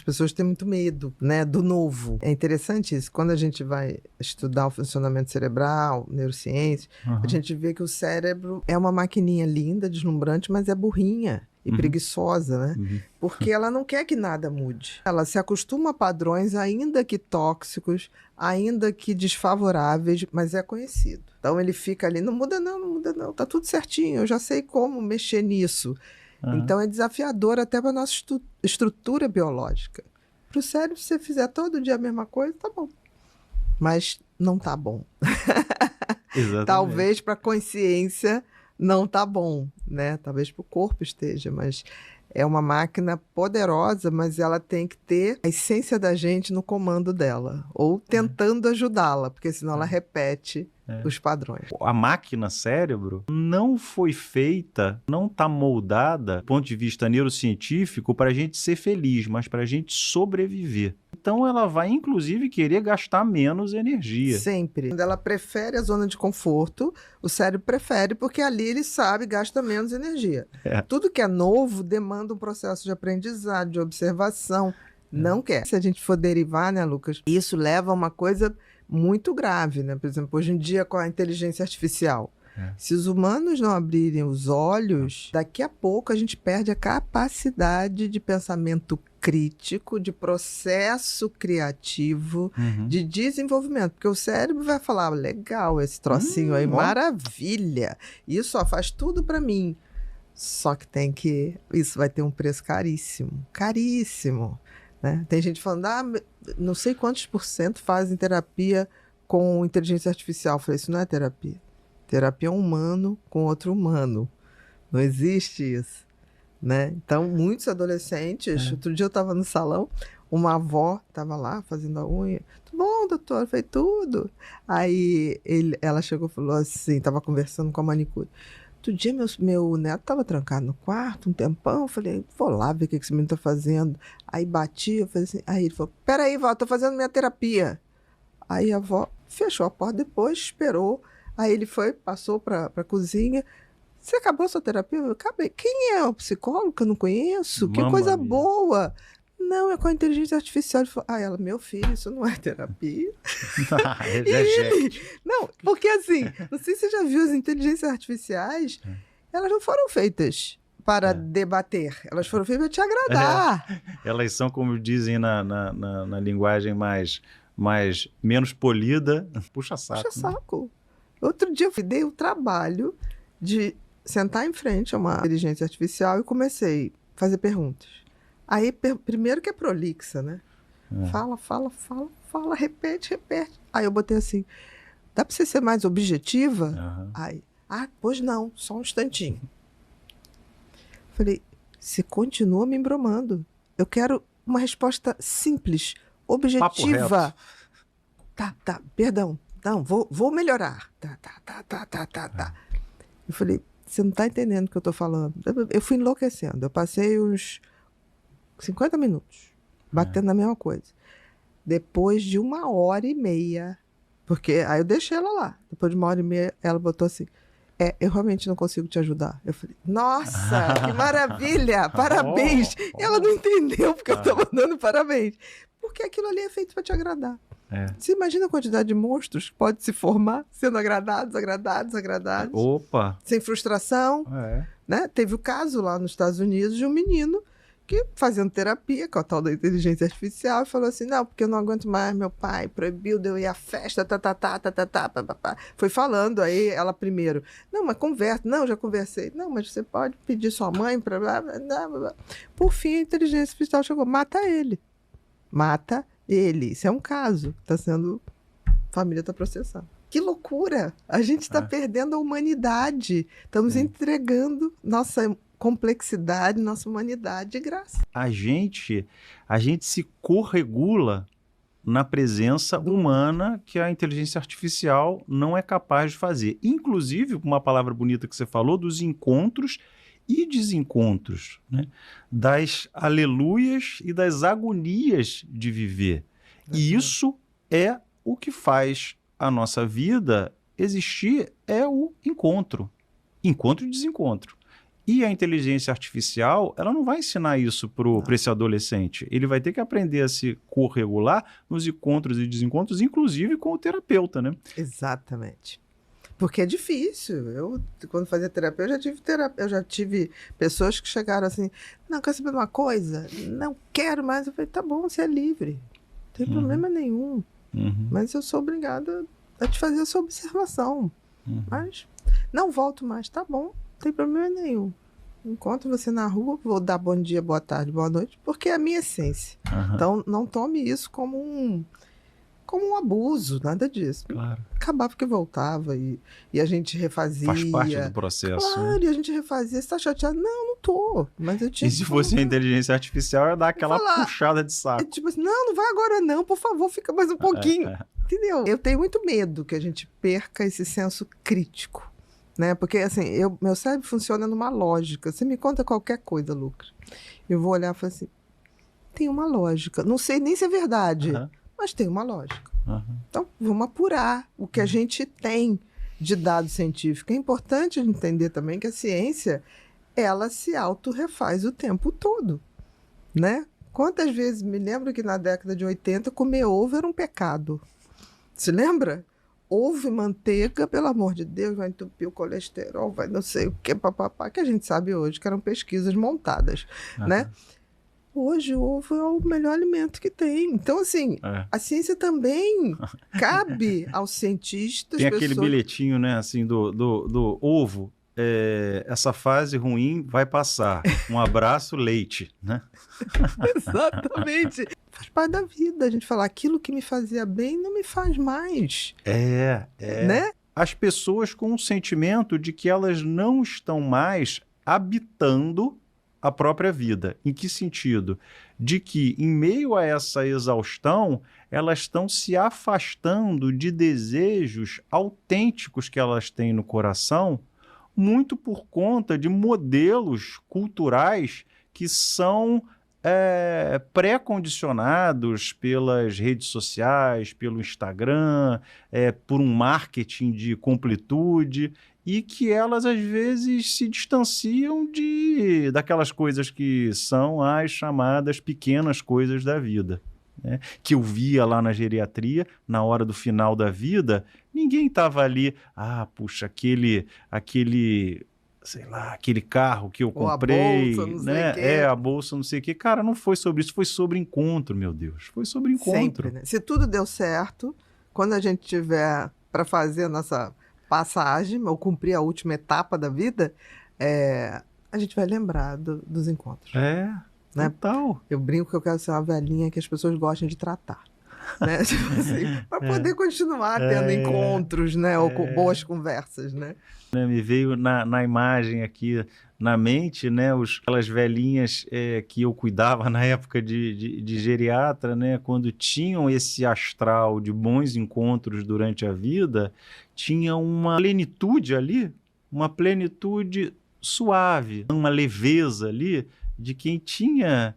pessoas têm muito medo, né, do novo. É interessante isso. Quando a gente vai estudar o funcionamento cerebral, neurociência, a gente vê que o cérebro é uma maquininha linda, deslumbrante, mas é burrinha e preguiçosa, né? Porque ela não quer que nada mude. Ela se acostuma a padrões, ainda que tóxicos, ainda que desfavoráveis, mas é conhecido. Então ele fica ali, não muda não, tá tudo certinho, eu já sei como mexer nisso. Então é desafiador até para a nossa estrutura biológica. Para o cérebro, se você fizer todo dia a mesma coisa, tá bom. Mas não tá bom. Exatamente. Talvez para a consciência não tá bom, né? Talvez para o corpo esteja, mas é uma máquina poderosa, mas ela tem que ter a essência da gente no comando dela, ou tentando ajudá-la, porque senão ela repete os padrões. A máquina cérebro não foi feita, não está moldada, do ponto de vista neurocientífico, para a gente ser feliz, mas para a gente sobreviver. Então ela vai, inclusive, querer gastar menos energia. Sempre. Quando ela prefere a zona de conforto, o cérebro prefere, porque ali ele sabe, gasta menos energia. Tudo que é novo demanda um processo de aprendizado, de observação. Não quer. Se a gente for derivar, né, Lucas, isso leva a uma coisa muito grave, né? Por exemplo, hoje em dia com a inteligência artificial. Se os humanos não abrirem os olhos, daqui a pouco a gente perde a capacidade de pensamento crítico, de processo criativo, de desenvolvimento. Porque o cérebro vai falar, legal, esse trocinho aí, maravilha. Isso, ó, faz tudo para mim. Só que isso vai ter um preço caríssimo. Caríssimo. Né? Tem gente falando, não sei quantos % fazem terapia com inteligência artificial. Eu falei, isso não é terapia. Terapia é um humano com outro humano. Não existe isso. Né? Então, muitos adolescentes... Outro dia eu estava no salão, uma avó estava lá fazendo a unha. Tudo bom, doutor? Foi tudo. Aí ela chegou e falou assim, estava conversando com a manicure. Outro dia meu neto estava trancado no quarto um tempão. Eu falei, vou lá ver o que esse menino está fazendo. Aí bati, eu falei assim. Aí ele falou, peraí, vó, estou fazendo minha terapia. Aí a avó fechou a porta depois, esperou. Aí ele passou para a cozinha. Você acabou a sua terapia? Eu acabei. Quem é o psicólogo que eu não conheço? Que coisa boa. Não, é com a inteligência artificial. Ele falou, ela, meu filho, isso não é terapia. Não, porque assim, não sei se você já viu as inteligências artificiais, elas não foram feitas para debater, elas foram feitas para te agradar. Elas são, como dizem na linguagem menos polida, puxa saco. Puxa saco. Outro dia eu dei o trabalho de sentar em frente a uma inteligência artificial e comecei a fazer perguntas. Aí, primeiro que é prolixa, né? Fala, repete. Aí eu botei assim, dá para você ser mais objetiva? Aí, pois não, só um instantinho. Falei, você continua me embromando. Eu quero uma resposta simples, objetiva. Tá, perdão. Não, vou melhorar. Tá. Eu falei, você não tá entendendo o que eu tô falando. Eu fui enlouquecendo. Eu passei uns 50 minutos batendo na mesma coisa. Depois de 1h30, porque aí eu deixei ela lá. Depois de 1h30, ela botou assim, eu realmente não consigo te ajudar. Eu falei, nossa, que maravilha, parabéns. Ela não entendeu porque eu estava dando parabéns. Porque aquilo ali é feito para te agradar. Você imagina a quantidade de monstros que pode se formar sendo agradados. Opa! Sem frustração. Né? Teve o caso lá nos Estados Unidos de um menino que fazendo terapia com a tal da inteligência artificial e falou assim, não, porque eu não aguento mais, meu pai proibiu de eu ir à festa, Foi falando, aí ela primeiro, não, mas conversa, não, já conversei, não, mas você pode pedir sua mãe para... Por fim, a inteligência artificial chegou, mata ele. Isso é um caso, está sendo... A família está processando. Que loucura! A gente está perdendo a humanidade, estamos entregando nossa complexidade, nossa humanidade de graça. A gente se corregula na presença humana que a inteligência artificial não é capaz de fazer. Inclusive, uma palavra bonita que você falou, dos encontros e desencontros, né? Das aleluias e das agonias de viver. E isso é o que faz a nossa vida existir, é o encontro. Encontro e desencontro. E a inteligência artificial, ela não vai ensinar isso para esse adolescente. Ele vai ter que aprender a se corregular nos encontros e desencontros, inclusive com o terapeuta, né? Exatamente. Porque é difícil. Eu, quando fazia terapia, eu já tive pessoas que chegaram assim, não, quer saber de uma coisa? Não quero mais. Eu falei, tá bom, você é livre. Não tem problema nenhum. Mas eu sou obrigada a te fazer essa observação. Mas não volto mais, tá bom, não tem problema nenhum. Encontro você na rua, vou dar bom dia, boa tarde, boa noite, porque é a minha essência. Então, não tome isso como um abuso, nada disso. Claro. Acabava que voltava e a gente refazia. Faz parte do processo. Claro, e a gente refazia. Você tá chateado? Não tô. Mas eu tinha. E se fosse a inteligência artificial, ia dar aquela puxada de saco. Tipo assim, não vai agora não, por favor, fica mais um pouquinho. Entendeu? Eu tenho muito medo que a gente perca esse senso crítico, né? Porque, assim, meu cérebro funciona numa lógica. Você me conta qualquer coisa, Lucas. Eu vou olhar e falar assim, tem uma lógica. Não sei nem se é verdade, mas tem uma lógica. Então, vamos apurar o que a gente tem de dado científico. É importante entender também que a ciência, ela se autorrefaz o tempo todo, né? Quantas vezes, me lembro que na década de 80, comer ovo era um pecado. Se lembra? Ovo e manteiga, pelo amor de Deus, vai entupir o colesterol, vai não sei o que, papapá, que a gente sabe hoje que eram pesquisas montadas, né? Hoje o ovo é o melhor alimento que tem. Então, assim, a ciência também cabe aos cientistas. Tem aquele bilhetinho, né, assim, do ovo. Essa fase ruim vai passar. Um abraço, leite, né? Exatamente. Faz parte da vida a gente falar aquilo que me fazia bem não me faz mais. Né? As pessoas com o sentimento de que elas não estão mais habitando a própria vida. Em que sentido? De que, em meio a essa exaustão, elas estão se afastando de desejos autênticos que elas têm no coração, muito por conta de modelos culturais que são pré-condicionados pelas redes sociais, pelo Instagram, por um marketing de completude, e que elas, às vezes, se distanciam daquelas coisas que são as chamadas pequenas coisas da vida. Né? Que eu via lá na geriatria, na hora do final da vida, ninguém estava ali, puxa, aquele, sei lá, aquele carro que eu comprei, a bolsa, não sei né? o quê. A bolsa, não sei o quê. Cara, não foi sobre isso, foi sobre encontro, meu Deus. Foi sobre encontro. Sempre, né? Se tudo deu certo, quando a gente tiver para fazer a nossa passagem, ou cumprir a última etapa da vida, a gente vai lembrar dos encontros. Né? Total. Eu brinco que eu quero ser uma velhinha que as pessoas gostem de tratar. Né? Tipo assim, para poder continuar tendo encontros, né? Ou com boas conversas, né? Me veio na imagem aqui na mente, né, aquelas velhinhas que eu cuidava na época de geriatra, né, quando tinham esse astral de bons encontros durante a vida, tinha uma plenitude ali, uma plenitude suave, uma leveza ali de quem tinha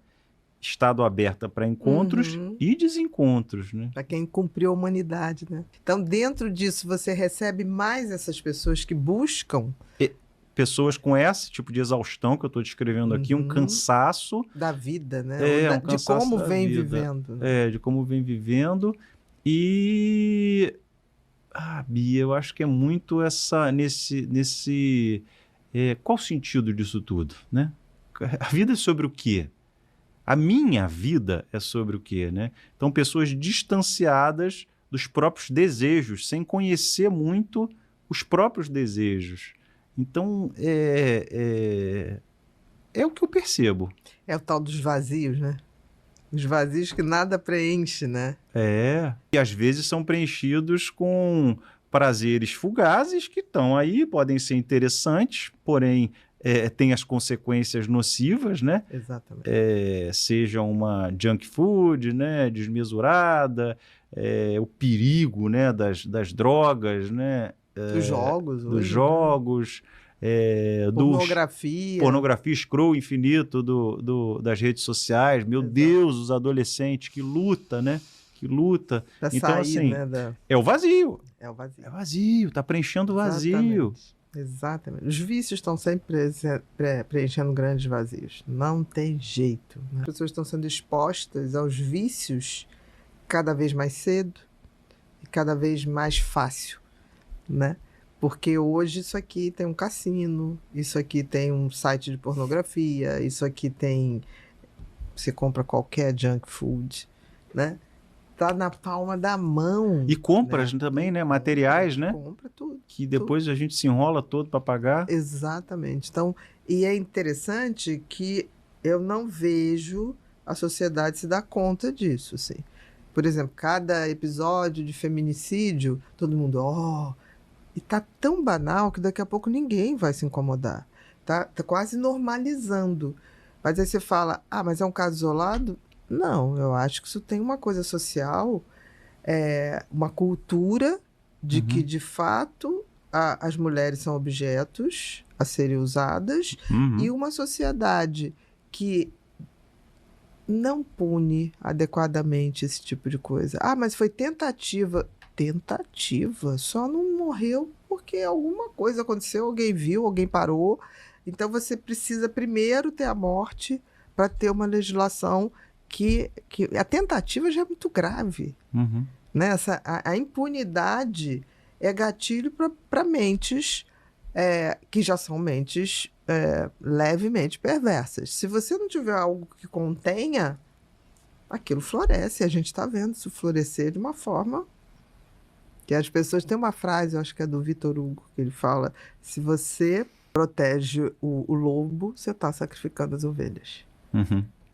estado aberta para encontros e desencontros, né? Para quem cumpriu a humanidade, né? Então, dentro disso, você recebe mais essas pessoas que buscam... Pessoas com esse tipo de exaustão que eu estou descrevendo aqui, um cansaço... Da vida, né? Um de como vem vida. vivendo. Né? De como vem vivendo. E... Bia, eu acho que é muito qual o sentido disso tudo, né? A vida é sobre o quê? A minha vida é sobre o quê, né? Então, pessoas distanciadas dos próprios desejos, sem conhecer muito os próprios desejos. Então, é o que eu percebo. É o tal dos vazios, né? Os vazios que nada preenche, né? E às vezes são preenchidos com prazeres fugazes que estão aí, podem ser interessantes, porém... tem as consequências nocivas, né? Exatamente. Seja uma junk food, né, desmesurada, o perigo, né, das drogas, né? Dos jogos. Dos jogos. Pornografia, scroll infinito das redes sociais. Meu Deus, os adolescentes, que luta, né? Que luta. Pra então, sair, assim, né, é o vazio. É o vazio. É vazio, tá preenchendo o vazio. Exatamente. Os vícios estão sempre preenchendo grandes vazios. Não tem jeito, né? As pessoas estão sendo expostas aos vícios cada vez mais cedo e cada vez mais fácil, né? Porque hoje isso aqui tem um cassino, isso aqui tem um site de pornografia, isso aqui tem... Você compra qualquer junk food, né? Tá na palma da mão. E compras, né? também, né? Materiais, né? Compra tudo. Que depois a gente se enrola todo para pagar. Exatamente. Então, e é interessante que eu não vejo a sociedade se dar conta disso, assim. Por exemplo, cada episódio de feminicídio, todo mundo, e tá tão banal que daqui a pouco ninguém vai se incomodar. Tá quase normalizando. Mas aí você fala, mas é um caso isolado? Não, eu acho que isso tem uma coisa social, uma cultura de que, de fato, as mulheres são objetos a serem usadas e uma sociedade que não pune adequadamente esse tipo de coisa. Mas foi tentativa. Tentativa, só não morreu porque alguma coisa aconteceu, alguém viu, alguém parou. Então você precisa primeiro ter a morte para ter uma legislação que a tentativa já é muito grave. Né? A impunidade é gatilho para mentes que já são mentes levemente perversas. Se você não tiver algo que contenha, aquilo floresce. A gente está vendo isso florescer de uma forma que as pessoas... Tem uma frase, eu acho que é do Vitor Hugo, que ele fala, se você protege o lobo, você está sacrificando as ovelhas.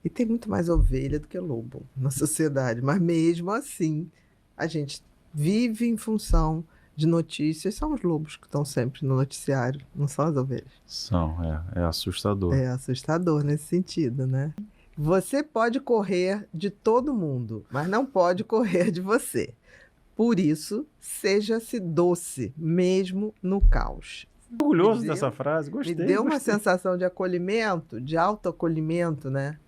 E tem muito mais ovelha do que lobo na sociedade, mas mesmo assim, a gente vive em função de notícias. São os lobos que estão sempre no noticiário, não são as ovelhas. São, é assustador. É assustador nesse sentido, né? Você pode correr de todo mundo, mas não pode correr de você. Por isso, seja-se doce, mesmo no caos. Orgulhoso dessa frase, gostei. Me deu uma sensação de acolhimento, de autoacolhimento, né?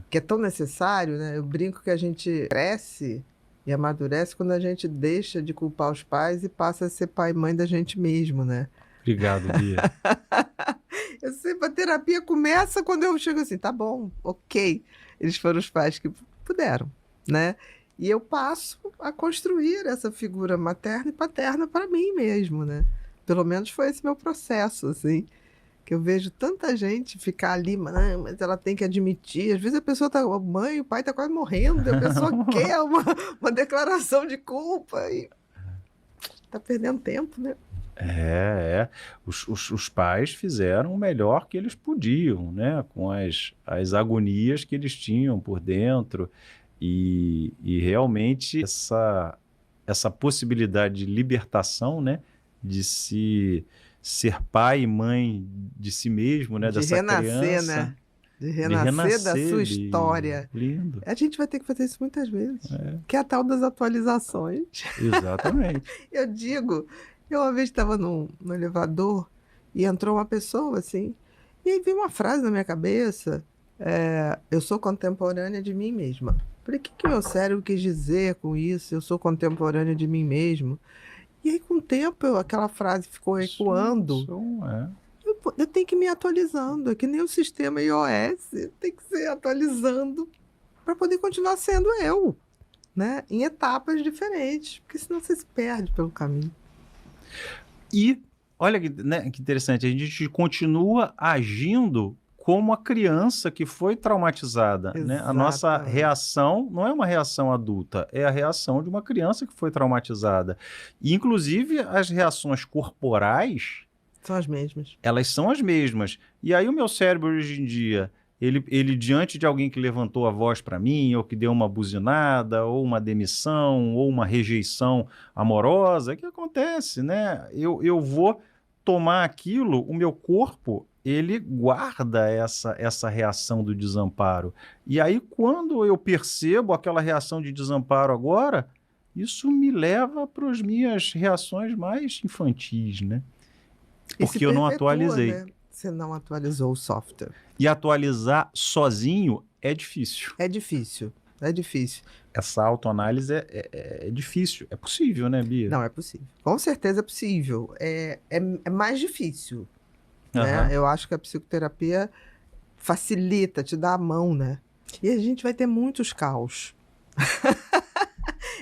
Que é tão necessário, né? Eu brinco que a gente cresce e amadurece quando a gente deixa de culpar os pais e passa a ser pai e mãe da gente mesmo, né? Obrigado, Bia. Eu sempre, a terapia começa quando eu chego assim, tá bom, ok. Eles foram os pais que puderam, né? E eu passo a construir essa figura materna e paterna para mim mesmo, né? Pelo menos foi esse meu processo, assim. Que eu vejo tanta gente ficar ali, mas ela tem que admitir. Às vezes a pessoa tá, a mãe, o pai tá quase morrendo, a pessoa quer uma declaração de culpa e tá perdendo tempo, né? Os pais fizeram o melhor que eles podiam, né? Com as agonias que eles tinham por dentro. E realmente essa possibilidade de libertação, né? De ser pai e mãe de si mesmo, né? Dessa criança. Né? De renascer da sua história. Lindo. A gente vai ter que fazer isso muitas vezes. Que é a tal das atualizações. Exatamente. Eu uma vez estava no elevador e entrou uma pessoa assim, e aí veio uma frase na minha cabeça, eu sou contemporânea de mim mesma. Falei, o que meu cérebro quis dizer com isso? Eu sou contemporânea de mim mesmo. E aí, com o tempo, aquela frase ficou ecoando. Eu tenho que ir me atualizando. É que nem o sistema iOS. Tem que ser atualizando para poder continuar sendo eu, né? Em etapas diferentes. Porque senão você se perde pelo caminho. E, olha que interessante, a gente continua agindo como a criança que foi traumatizada, né? A nossa reação não é uma reação adulta, é a reação de uma criança que foi traumatizada. E, inclusive, as reações corporais... São as mesmas. Elas são as mesmas. E aí o meu cérebro, hoje em dia, ele diante de alguém que levantou a voz para mim, ou que deu uma buzinada, ou uma demissão, ou uma rejeição amorosa, o que acontece, né? Eu vou tomar aquilo, o meu corpo... ele guarda essa reação do desamparo. E aí, quando eu percebo aquela reação de desamparo agora, isso me leva para as minhas reações mais infantis, né? Porque eu não atualizei. Né? Você não atualizou o software. E atualizar sozinho é difícil. É difícil. É difícil. Essa autoanálise é difícil. É possível, né, Bia? Não, é possível. Com certeza é possível. É mais difícil, Aham. né? Eu acho que a psicoterapia facilita, te dá a mão, né? E a gente vai ter muitos caos.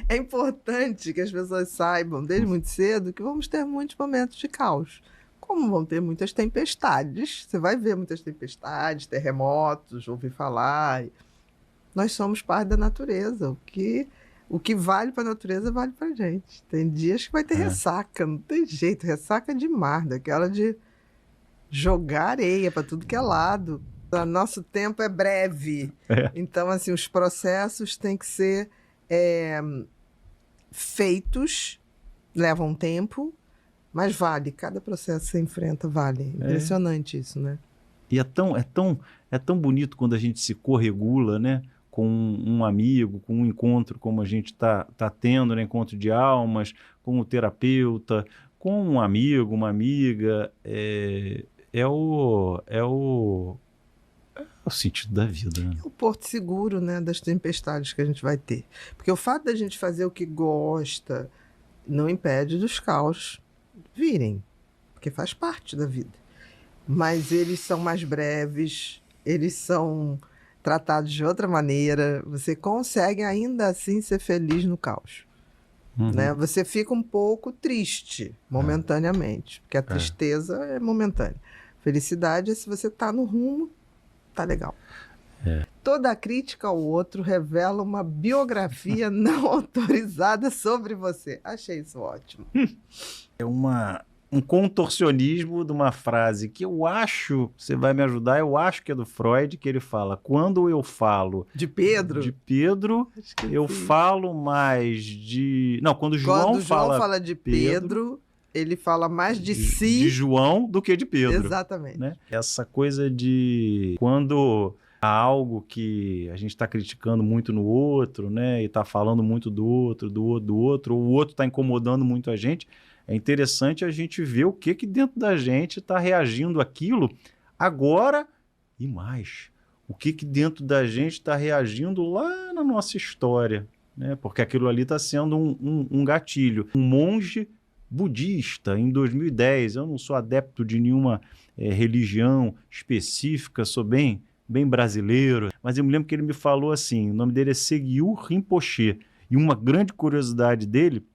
É importante que as pessoas saibam, desde muito cedo, que vamos ter muitos momentos de caos. Como vão ter muitas tempestades, você vai ver muitas tempestades, terremotos, ouvir falar. Nós somos parte da natureza. O que vale para a natureza vale para a gente. Tem dias que vai ter ressaca, não tem jeito. Ressaca de mar, daquela de jogar areia para tudo que é lado. O nosso tempo é breve. Então, assim, os processos têm que ser feitos, levam tempo, mas vale. Cada processo que você enfrenta vale. Impressionante isso, né? E é tão bonito quando a gente se corregula, né? Com um amigo, com um encontro como a gente tá tendo, né? Encontro de almas, com o terapeuta, com um amigo, uma amiga. É o sentido da vida, né? É o porto seguro, né, das tempestades que a gente vai ter. Porque o fato da gente fazer o que gosta não impede dos caos virem, porque faz parte da vida. Mas eles são mais breves, eles são tratados de outra maneira, você consegue ainda assim ser feliz no caos. Né? Você fica um pouco triste momentaneamente, porque a tristeza é momentânea. Felicidade é se você está no rumo, tá legal. Toda crítica ao outro revela uma biografia não autorizada sobre você. Achei isso ótimo. É um contorcionismo de uma frase que eu acho, você vai me ajudar, eu acho que é do Freud, que ele fala, quando eu falo de Pedro, eu falo mais de... Não, quando João fala de Pedro, ele fala mais de si... De João do que de Pedro. Exatamente. Né? Essa coisa de... Quando há algo que a gente está criticando muito no outro, né? E está falando muito do outro, ou o outro está incomodando muito a gente, é interessante a gente ver o que dentro da gente está reagindo àquilo agora e mais. O que dentro da gente está reagindo lá na nossa história, né? Porque aquilo ali está sendo um gatilho. Um monge budista, em 2010, eu não sou adepto de nenhuma religião específica, sou bem brasileiro, mas eu me lembro que ele me falou assim, o nome dele é Segyu Rinpoche, e uma grande curiosidade dele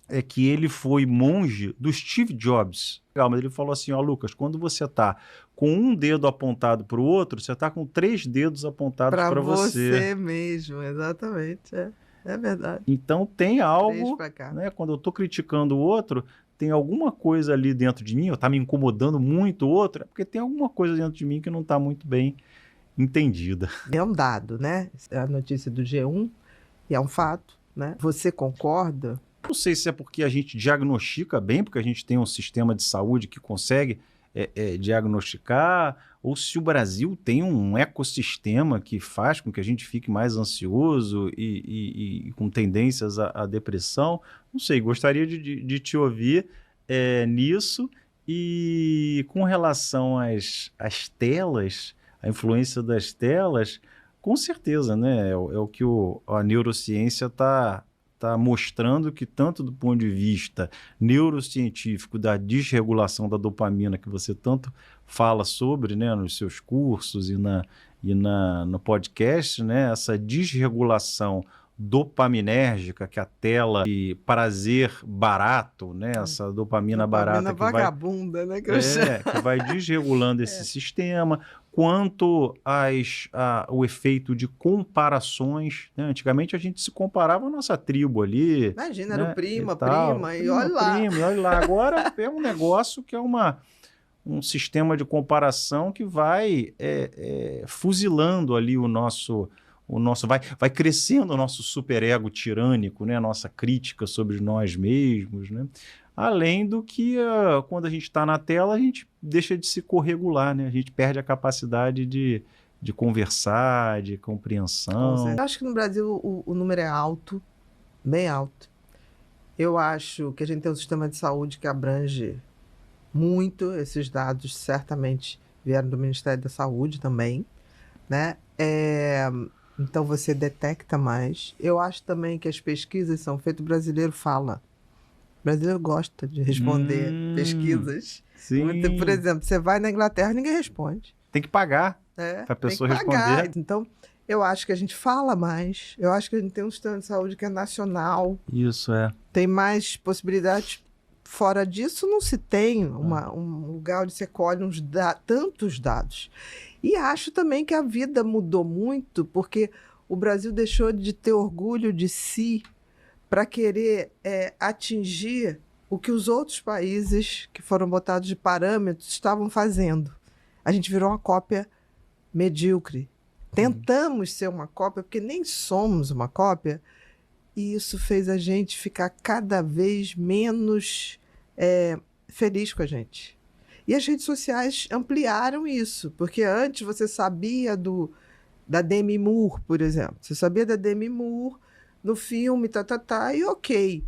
é que ele foi monge do Steve Jobs. Mas ele falou assim, ó, Lucas, quando você está com um dedo apontado para o outro, você está com 3 dedos apontados para você. Para você mesmo, exatamente, é verdade. Então tem algo, né, quando eu estou criticando o outro, tem alguma coisa ali dentro de mim, ou está me incomodando muito o outro, é porque tem alguma coisa dentro de mim que não está muito bem entendida. É um dado, né? É a notícia do G1 e é um fato, né? Você concorda? Não sei se é porque a gente diagnostica bem, porque a gente tem um sistema de saúde que consegue diagnosticar, ou se o Brasil tem um ecossistema que faz com que a gente fique mais ansioso e com tendências à depressão. Não sei, gostaria de te ouvir nisso. E com relação às telas, a influência das telas, com certeza, né? É o que a neurociência está mostrando, que tanto do ponto de vista neurocientífico da desregulação da dopamina, que você tanto fala sobre, né, nos seus cursos e no podcast, né, essa desregulação dopaminérgica, que a tela de prazer barato, né, essa dopamina barata que vagabunda, né, que vai desregulando esse sistema, quanto o efeito de comparações, né? Antigamente a gente se comparava a nossa tribo ali. Imagina, né? Era o prima, e olha lá. Agora é um negócio que é um sistema de comparação que vai fuzilando ali o nosso vai crescendo o nosso superego tirânico, né? A nossa crítica sobre nós mesmos, né? Além do que quando a gente está na tela, a gente deixa de se corregular, né? A gente perde a capacidade de conversar, de compreensão. Eu acho que no Brasil o número é alto, bem alto. Eu acho que a gente tem um sistema de saúde que abrange muito, esses dados certamente vieram do Ministério da Saúde também, né? Então você detecta mais. Eu acho também que as pesquisas são feitas, o brasileiro fala. O brasileiro gosta de responder pesquisas. Sim. Por exemplo, você vai na Inglaterra, ninguém responde. Tem que pagar para a pessoa responder. Então, eu acho que a gente fala mais. Eu acho que a gente tem um sistema de saúde que é nacional. Isso é. Tem mais possibilidades. Fora disso, não se tem um lugar onde você colhe tantos dados. E acho também que a vida mudou muito, porque o Brasil deixou de ter orgulho de si para querer atingir o que os outros países que foram botados de parâmetros estavam fazendo. A gente virou uma cópia medíocre. Tentamos ser uma cópia, porque nem somos uma cópia, e isso fez a gente ficar cada vez menos feliz com a gente. E as redes sociais ampliaram isso, porque antes você sabia da Demi Moore, por exemplo. Você sabia da Demi Moore no filme, e ok.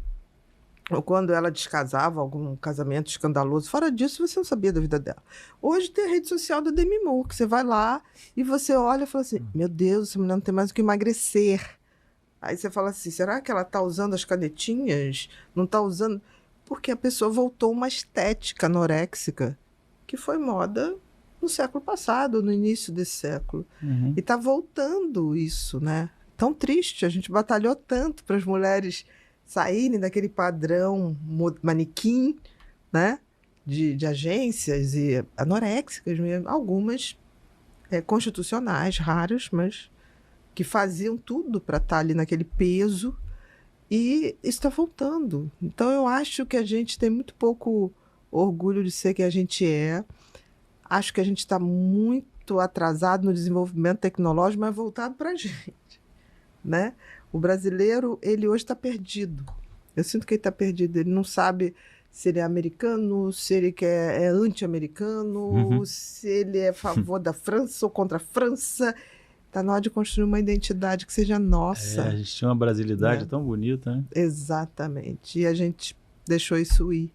Ou quando ela descasava, algum casamento escandaloso. Fora disso, você não sabia da vida dela. Hoje tem a rede social da Demi Moore, que você vai lá e você olha e fala assim, meu Deus, essa mulher não tem mais o que emagrecer. Aí você fala assim, será que ela está usando as canetinhas? Não está usando... Porque a pessoa voltou uma estética anoréxica, que foi moda no século passado, no início desse século. E está voltando isso, né? Tão triste, a gente batalhou tanto para as mulheres saírem daquele padrão manequim, né? De agências e anoréxicas mesmo, algumas constitucionais, raras, mas que faziam tudo para estar ali naquele peso, e isso está voltando. Então eu acho que a gente tem muito pouco orgulho de ser quem a gente é. Acho que a gente está muito atrasado no desenvolvimento tecnológico, mas voltado para a gente, né? O brasileiro, ele hoje está perdido. Eu sinto que ele está perdido. Ele não sabe se ele é americano, se ele é anti-americano, se ele é a favor da França ou contra a França. Está na hora de construir uma identidade que seja nossa. A gente tinha uma brasilidade tão bonita, né? Exatamente. E a gente deixou isso ir.